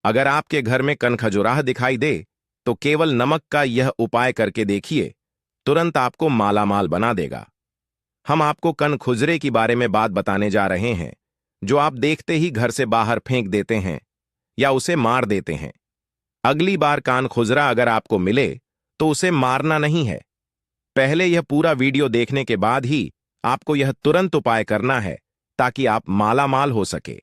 अगर आपके घर में कनखजुराह दिखाई दे तो केवल नमक का यह उपाय करके देखिए, तुरंत आपको मालामाल बना देगा। हम आपको कनखुजरे के बारे में बात बताने जा रहे हैं, जो आप देखते ही घर से बाहर फेंक देते हैं या उसे मार देते हैं। अगली बार कान खुजरा अगर आपको मिले तो उसे मारना नहीं है। पहले यह पूरा वीडियो देखने के बाद ही आपको यह तुरंत उपाय करना है, ताकि आप मालामाल हो सके।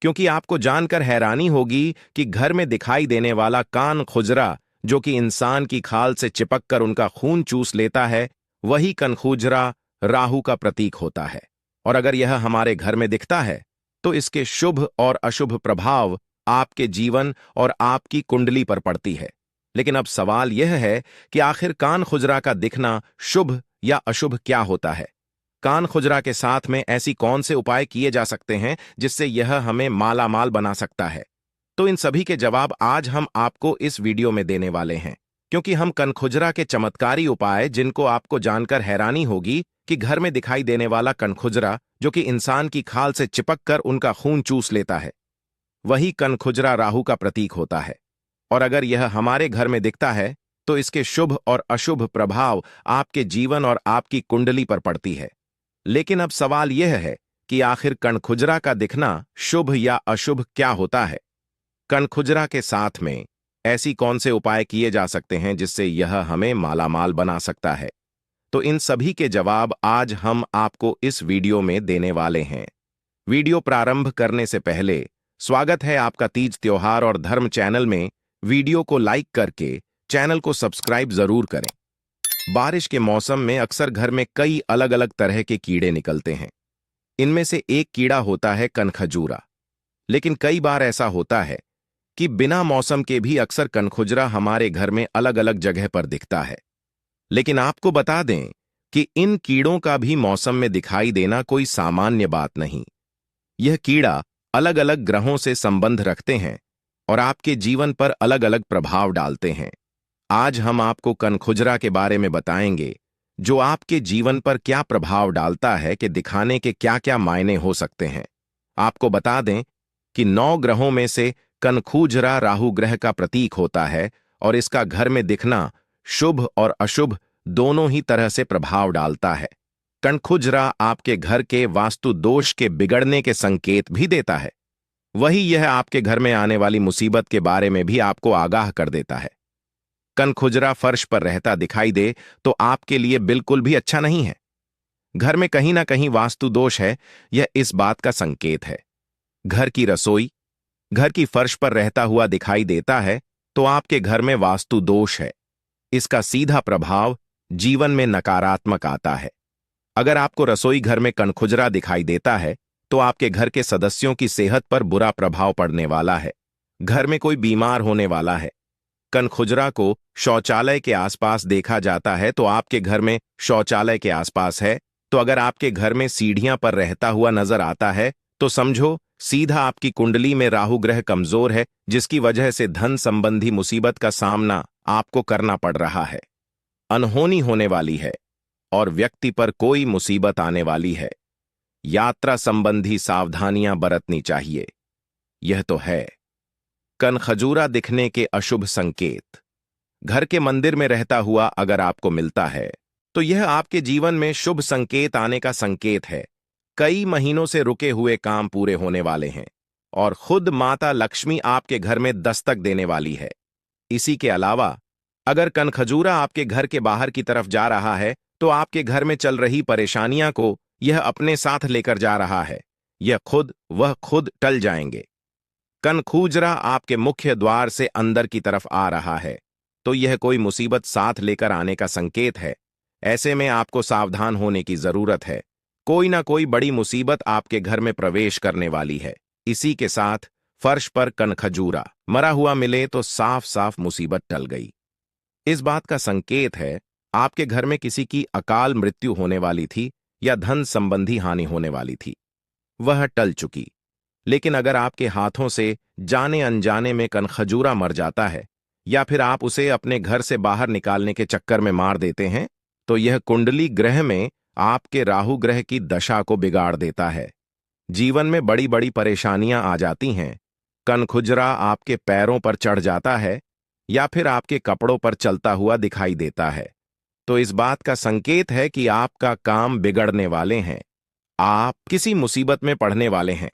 क्योंकि आपको जानकर हैरानी होगी कि घर में दिखाई देने वाला कान खुजरा, जो कि इंसान की खाल से चिपक कर उनका खून चूस लेता है, वही कनखुजरा राहु का प्रतीक होता है। और अगर यह हमारे घर में दिखता है तो इसके शुभ और अशुभ प्रभाव आपके जीवन और आपकी कुंडली पर पड़ती है। लेकिन अब सवाल यह है कि आखिर कान खुजरा का दिखना शुभ या अशुभ क्या होता है? कान खुजरा के साथ में ऐसी कौन से उपाय किए जा सकते हैं जिससे यह हमें मालामाल बना सकता है? तो इन सभी के जवाब आज हम आपको इस वीडियो में देने वाले हैं। क्योंकि हम कनखुजरा के चमत्कारी उपाय, जिनको आपको जानकर हैरानी होगी कि घर में दिखाई देने वाला कनखुजरा, जो कि इंसान की खाल से चिपक कर उनका खून चूस लेता है, वही कनखुजरा राहु का प्रतीक होता है। और अगर यह हमारे घर में दिखता है तो इसके शुभ और अशुभ प्रभाव आपके जीवन और आपकी कुंडली पर पड़ती है। लेकिन अब सवाल यह है कि आखिर कनखुजरा का दिखना शुभ या अशुभ क्या होता है? कनखुजरा के साथ में ऐसी कौन से उपाय किए जा सकते हैं जिससे यह हमें मालामाल बना सकता है? तो इन सभी के जवाब आज हम आपको इस वीडियो में देने वाले हैं। वीडियो प्रारंभ करने से पहले स्वागत है आपका तीज त्योहार और धर्म चैनल में। वीडियो को लाइक करके चैनल को सब्सक्राइब जरूर करें। बारिश के मौसम में अक्सर घर में कई अलग अलग तरह के कीड़े निकलते हैं। इनमें से एक कीड़ा होता है कनखजूरा। लेकिन कई बार ऐसा होता है कि बिना मौसम के भी अक्सर कनखुजरा हमारे घर में अलग अलग जगह पर दिखता है। लेकिन आपको बता दें कि इन कीड़ों का भी मौसम में दिखाई देना कोई सामान्य बात नहीं। यह कीड़ा अलग अलग ग्रहों से संबंध रखते हैं और आपके जीवन पर अलग अलग प्रभाव डालते हैं। आज हम आपको कनखुजरा के बारे में बताएंगे, जो आपके जीवन पर क्या प्रभाव डालता है कि दिखाने के क्या क्या मायने हो सकते हैं। आपको बता दें कि 9 ग्रहों में से कनखुजरा राहु ग्रह का प्रतीक होता है और इसका घर में दिखना शुभ और अशुभ दोनों ही तरह से प्रभाव डालता है। कनखुजरा आपके घर के वास्तु दोष के बिगड़ने के संकेत भी देता है। वही यह आपके घर में आने वाली मुसीबत के बारे में भी आपको आगाह कर देता है। कनखुजरा फर्श पर रहता दिखाई दे तो आपके लिए बिल्कुल भी अच्छा नहीं है। घर में कहीं ना कहीं वास्तु दोष है, यह इस बात का संकेत है। घर की रसोई घर की फर्श पर रहता हुआ दिखाई देता है तो आपके घर में वास्तु दोष है। इसका सीधा प्रभाव जीवन में नकारात्मक आता है। अगर आपको रसोई घर में कनखुजरा दिखाई देता है तो आपके घर के सदस्यों की सेहत पर बुरा प्रभाव पड़ने वाला है। घर में कोई बीमार होने वाला है। कनखुजरा को शौचालय के आसपास देखा जाता है तो आपके घर में शौचालय के आसपास है। तो अगर आपके घर में सीढ़ियां पर रहता हुआ नजर आता है तो समझो सीधा आपकी कुंडली में राहु ग्रह कमजोर है, जिसकी वजह से धन संबंधी मुसीबत का सामना आपको करना पड़ रहा है। अनहोनी होने वाली है और व्यक्ति पर कोई मुसीबत आने वाली है। यात्रा संबंधी सावधानियां बरतनी चाहिए। यह तो है कनखजूरा दिखने के अशुभ संकेत। घर के मंदिर में रहता हुआ अगर आपको मिलता है तो यह आपके जीवन में शुभ संकेत आने का संकेत है। कई महीनों से रुके हुए काम पूरे होने वाले हैं और खुद माता लक्ष्मी आपके घर में दस्तक देने वाली है। इसी के अलावा अगर कनखजूरा आपके घर के बाहर की तरफ जा रहा है तो आपके घर में चल रही परेशानियां को यह अपने साथ लेकर जा रहा है। यह खुद टल जाएंगे। कनखुजरा आपके मुख्य द्वार से अंदर की तरफ आ रहा है तो यह कोई मुसीबत साथ लेकर आने का संकेत है। ऐसे में आपको सावधान होने की जरूरत है। कोई ना कोई बड़ी मुसीबत आपके घर में प्रवेश करने वाली है। इसी के साथ फर्श पर कनखजूरा मरा हुआ मिले तो साफ साफ मुसीबत टल गई। इस बात का संकेत है आपके घर में किसी की अकाल मृत्यु होने वाली थी या धन संबंधी हानि होने वाली थी, वह टल चुकी। लेकिन अगर आपके हाथों से जाने अनजाने में कनखजूरा मर जाता है या फिर आप उसे अपने घर से बाहर निकालने के चक्कर में मार देते हैं तो यह कुंडली ग्रह में आपके राहु ग्रह की दशा को बिगाड़ देता है। जीवन में बड़ी बड़ी परेशानियां आ जाती हैं। कनखुजरा आपके पैरों पर चढ़ जाता है या फिर आपके कपड़ों पर चलता हुआ दिखाई देता है, तो इस बात का संकेत है कि आपका काम बिगड़ने वाले हैं, आप किसी मुसीबत में पड़ने वाले हैं।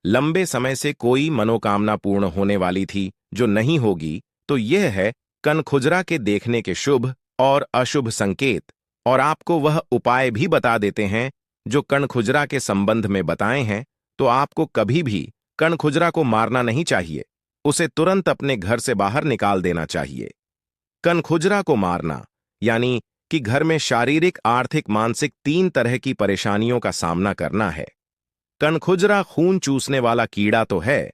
लंबे समय से कोई मनोकामना पूर्ण होने वाली थी जो नहीं होगी, तो यह है कनखुजरा के देखने के शुभ और अशुभ संकेत, और आपको वह उपाय भी बता देते हैं जो कनखुजरा के संबंध में बताए हैं। तो आपको कभी भी कनखुजरा को मारना नहीं चाहिए, उसे तुरंत अपने घर से बाहर निकाल देना चाहिए। कनखुजरा को मारना यानी कि घर में शारीरिक, आर्थिक, मानसिक 3 तरह की परेशानियों का सामना करना है। कनखुजरा खून चूसने वाला कीड़ा तो है।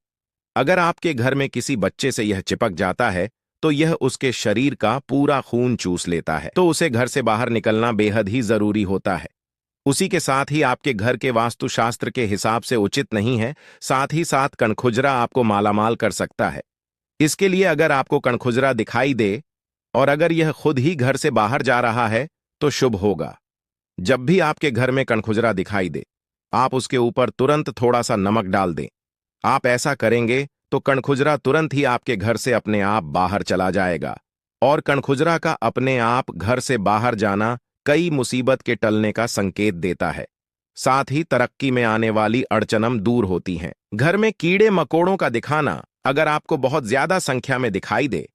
अगर आपके घर में किसी बच्चे से यह चिपक जाता है तो यह उसके शरीर का पूरा खून चूस लेता है, तो उसे घर से बाहर निकलना बेहद ही जरूरी होता है। उसी के साथ ही आपके घर के वास्तुशास्त्र के हिसाब से उचित नहीं है, साथ ही साथ कनखुजरा आपको मालामाल कर सकता है। इसके लिए अगर आपको कनखुजरा दिखाई दे और अगर यह खुद ही घर से बाहर जा रहा है तो शुभ होगा। जब भी आपके घर में कनखुजरा दिखाई दे, आप उसके ऊपर तुरंत थोड़ा सा नमक डाल दें। आप ऐसा करेंगे तो कनखुजरा तुरंत ही आपके घर से अपने आप बाहर चला जाएगा, और कनखुजरा का अपने आप घर से बाहर जाना कई मुसीबत के टलने का संकेत देता है। साथ ही तरक्की में आने वाली अड़चनम दूर होती हैं। घर में कीड़े मकोड़ों का दिखाना अगर आपको बहुत ज्यादा संख्या में दिखाई दे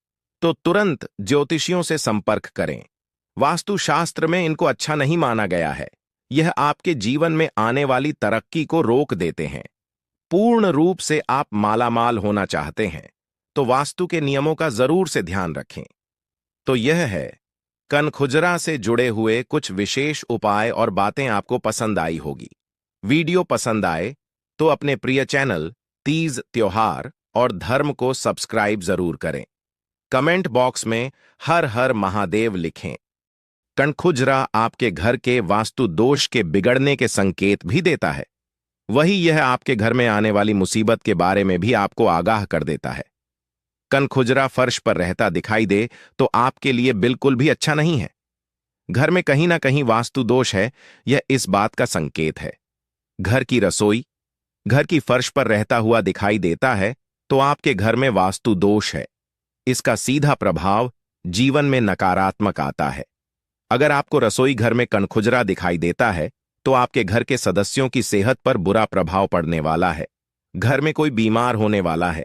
तो तुरंत ज्योतिषियों से संपर्क करें। वास्तुशास्त्र में इनको अच्छा नहीं माना गया है। यह आपके जीवन में आने वाली तरक्की को रोक देते हैं। पूर्ण रूप से आप मालामाल होना चाहते हैं तो वास्तु के नियमों का जरूर से ध्यान रखें। तो यह है कनखुजरा से जुड़े हुए कुछ विशेष उपाय और बातें आपको पसंद आई होगी। वीडियो पसंद आए तो अपने प्रिय चैनल तीज, त्योहार और धर्म को सब्सक्राइब जरूर करें। कमेंट बॉक्स में हर हर महादेव लिखें। कनखुजरा आपके घर के वास्तु दोष के बिगड़ने के संकेत भी देता है, वही यह आपके घर में आने वाली मुसीबत के बारे में भी आपको आगाह कर देता है। कनखुजरा फर्श पर रहता दिखाई दे तो आपके लिए बिल्कुल भी अच्छा नहीं है। घर में कहीं ना कहीं वास्तु दोष है, यह इस बात का संकेत है। घर की रसोई घर की फर्श पर रहता हुआ दिखाई देता है तो आपके घर में वास्तु दोष है। इसका सीधा प्रभाव जीवन में नकारात्मक आता है। अगर आपको रसोई घर में कनखुजरा दिखाई देता है तो आपके घर के सदस्यों की सेहत पर बुरा प्रभाव पड़ने वाला है। घर में कोई बीमार होने वाला है।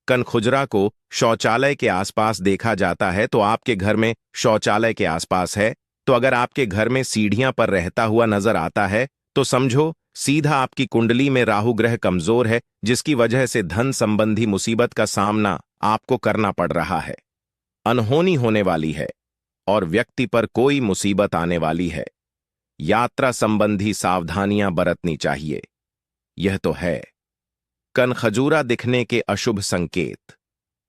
कनखुजरा को शौचालय के आसपास देखा जाता है तो आपके घर में शौचालय के आसपास है। तो अगर आपके घर में सीढ़ियां पर रहता हुआ नजर आता है तो समझो सीधा आपकी कुंडली में राहु ग्रह कमजोर है, जिसकी वजह से धन संबंधी मुसीबत का सामना आपको करना पड़ रहा है। अनहोनी होने वाली है और व्यक्ति पर कोई मुसीबत आने वाली है। यात्रा संबंधी सावधानियां बरतनी चाहिए। यह तो है कनखजूरा दिखने के अशुभ संकेत।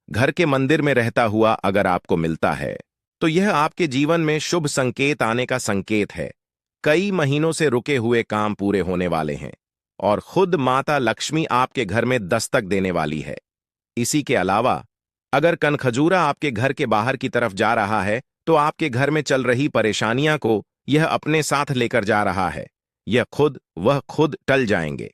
घर के मंदिर में रहता हुआ अगर आपको मिलता है तो यह आपके जीवन में शुभ संकेत आने का संकेत है। कई महीनों से रुके हुए काम पूरे होने वाले हैं और खुद माता लक्ष्मी आपके घर में दस्तक देने वाली है। इसी के अलावा अगर कनखजूरा आपके घर के बाहर की तरफ जा रहा है तो आपके घर में चल रही परेशानियां को यह अपने साथ लेकर जा रहा है। यह खुद टल जाएंगे।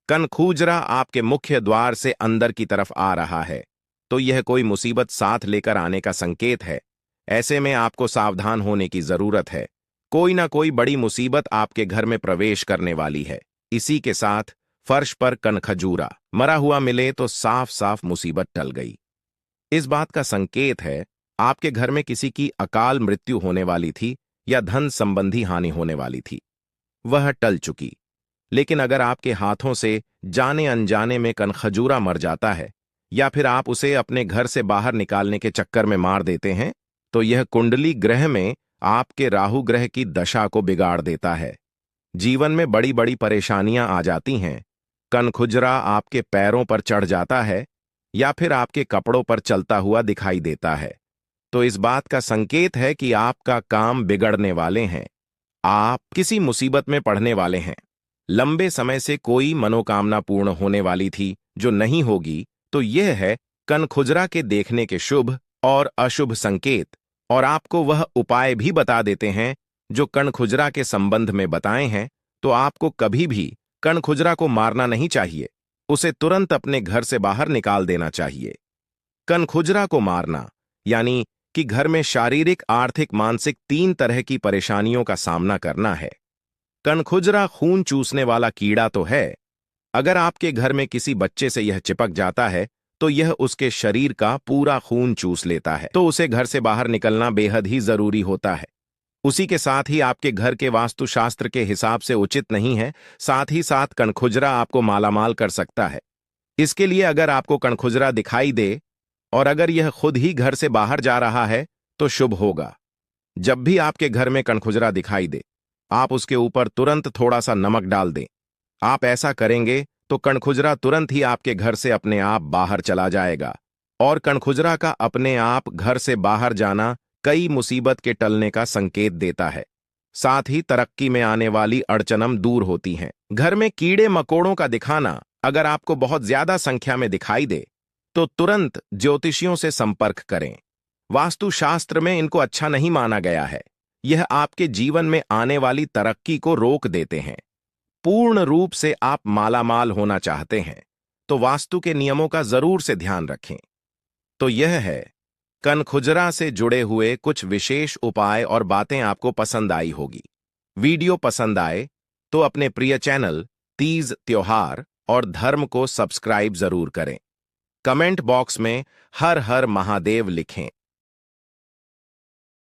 कनखुजरा आपके मुख्य द्वार से अंदर की तरफ आ रहा है तो यह कोई मुसीबत साथ लेकर आने का संकेत है। ऐसे में आपको सावधान होने की जरूरत है। कोई ना कोई बड़ी मुसीबत आपके घर में प्रवेश करने वाली है। इसी के साथ फर्श पर कनखजूरा मरा हुआ मिले तो साफ साफ मुसीबत टल गई। इस बात का संकेत है आपके घर में किसी की अकाल मृत्यु होने वाली थी या धन संबंधी हानि होने वाली थी, वह टल चुकी। लेकिन अगर आपके हाथों से जाने अनजाने में कनखजूरा मर जाता है या फिर आप उसे अपने घर से बाहर निकालने के चक्कर में मार देते हैं तो यह कुंडली ग्रह में आपके राहु ग्रह की दशा को बिगाड़ देता है। जीवन में बड़ी बड़ी परेशानियां आ जाती हैं। कनखुजरा आपके पैरों पर चढ़ जाता है या फिर आपके कपड़ों पर चलता हुआ दिखाई देता है तो इस बात का संकेत है कि आपका काम बिगड़ने वाले हैं, आप किसी मुसीबत में पड़ने वाले हैं। लंबे समय से कोई मनोकामना पूर्ण होने वाली थी जो नहीं होगी, तो यह है कनखुजरा के देखने के शुभ और अशुभ संकेत, और आपको वह उपाय भी बता देते हैं जो कनखुजरा के संबंध में बताए हैं। तो आपको कभी भी कनखुजरा को मारना नहीं चाहिए, उसे तुरंत अपने घर से बाहर निकाल देना चाहिए। कनखुजरा को मारना यानी कि घर में शारीरिक, आर्थिक, मानसिक 3 तरह की परेशानियों का सामना करना है। कनखुजरा खून चूसने वाला कीड़ा तो है। अगर आपके घर में किसी बच्चे से यह चिपक जाता है तो यह उसके शरीर का पूरा खून चूस लेता है, तो उसे घर से बाहर निकलना बेहद ही जरूरी होता है। उसी के साथ ही आपके घर के वास्तुशास्त्र के हिसाब से उचित नहीं है। साथ ही साथ कनखुजरा आपको मालामाल कर सकता है। इसके लिए अगर आपको कनखुजरा दिखाई दे और अगर यह खुद ही घर से बाहर जा रहा है तो शुभ होगा। जब भी आपके घर में कनखुजरा दिखाई दे, आप उसके ऊपर तुरंत थोड़ा सा नमक डाल दें। आप ऐसा करेंगे तो कनखुजरा तुरंत ही आपके घर से अपने आप बाहर चला जाएगा। और कनखुजरा का अपने आप घर से बाहर जाना कई मुसीबत के टलने का संकेत देता है। साथ ही तरक्की में आने वाली अड़चनम दूर होती हैं। घर में कीड़े मकोड़ों का दिखाना अगर आपको बहुत ज्यादा संख्या में दिखाई दे तो तुरंत ज्योतिषियों से संपर्क करें। वास्तुशास्त्र में इनको अच्छा नहीं माना गया है। यह आपके जीवन में आने वाली तरक्की को रोक देते हैं। पूर्ण रूप से आप मालामाल होना चाहते हैं तो वास्तु के नियमों का जरूर से ध्यान रखें। तो यह है कनखुजरा से जुड़े हुए कुछ विशेष उपाय और बातें आपको पसंद आई होगी। वीडियो पसंद आए तो अपने प्रिय चैनल तीज, त्योहार और धर्म को सब्सक्राइब जरूर करें। कमेंट बॉक्स में हर हर महादेव लिखें।